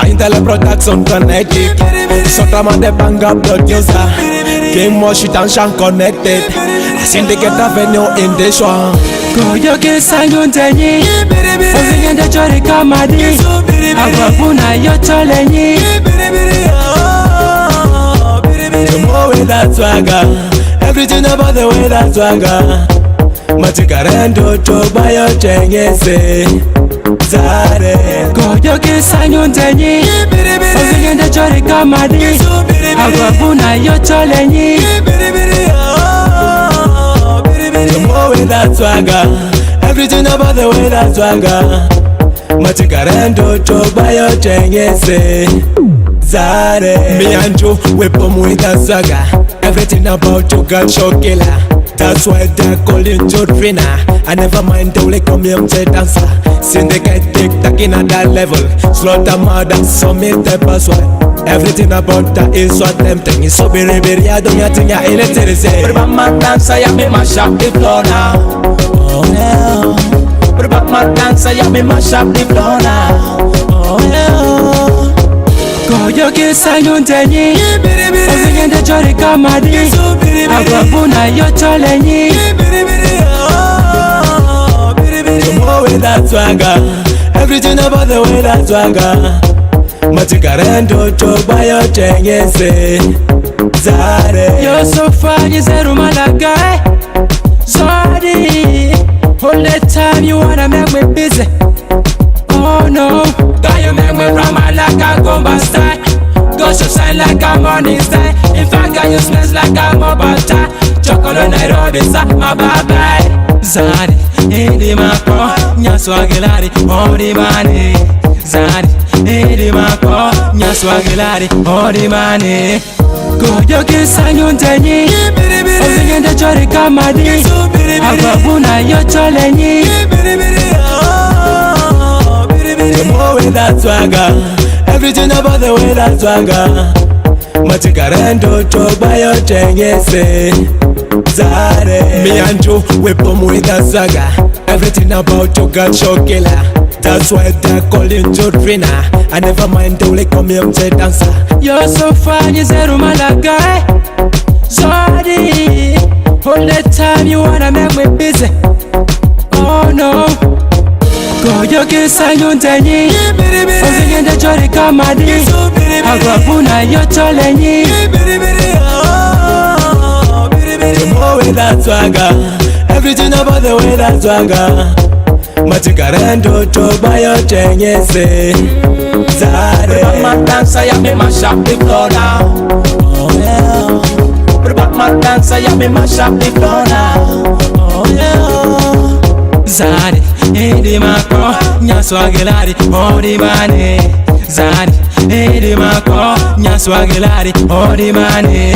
Intel production connected. Sotaman the bang up producer. Game more shit and shank connected. I syndicate avenue in this one. Go yo ke sanyon tenyi. Ovinga de chore kamadi. Agwabuna yo cholenyi. The more way that swagger, everything about the way that swagger. Machikarendo chokba yo chengese Zare Go yo ke sanyon tenyi. Ovinga de chore kamadi. Agwabuna yo cholenyi. The more way that swagger, everything about the way that swagger. Machikarendo chokba yo chengese Zare Me and you, we bomb with that swagger. Everything about you got show killer. That's why they call you Jodrina. I never mind till they come here to dancer. Syndicate tick-tack in at that level. Slaughter murder, submit the password. Everything about that is what them thing is. So very, I don't have thing I ain't to say. But about my dance, I am in my shop, the floor now. Oh no. But about my dance, I am in my shop, the floor now. Oh no. Go yo ke sanyon tenyi. Ovinga de chore kamadi. Agwabuna yo cholenyi. The more way that swagger, everything about the way that swagger. Machikarendo chokba yo chengese Zare You're so fine, you said Malaga. Sorry, all the time you wanna make me busy. Oh no, can you make me run my like a combat style? Go so shine like a morning star. In fact, can you smells like a mobile tie? Chocolate Nairobi, my bye. Zari, edi mako, nyaswagilari, odi mani. Zari, edi mako, nyaswagilari, odi mani. Go yo ke sanyon tenyi. Ovinga de chore kamadi. Agwabuna yo cholenyi. The more way that swagger, everything about the way that swagger. Machikarendo chokba yo chengese Zare Me and you, we bomb with that swagger. Everything about you got show killer. That's why they call you Jodrina. I never mind till they come here to dancer. You're so fine, you said Malaga. Sorry, all the time you wanna make me busy. Oh no, go yo ke sanyon tenyi. Ovinga de chore kamadi. Agwabuna yo cholenyi. The more way that swagger, everything about the way that swagger. Machikarendo chokba yo chengese Zare But about my dance, I am in my shop, the floor now. Oh no. But about my dance, I am in my shop, the floor now. Oh no. Zari, edi mako, nyaswagilari, odi mani. Zari, edi mako, nyaswagilari, odi mani.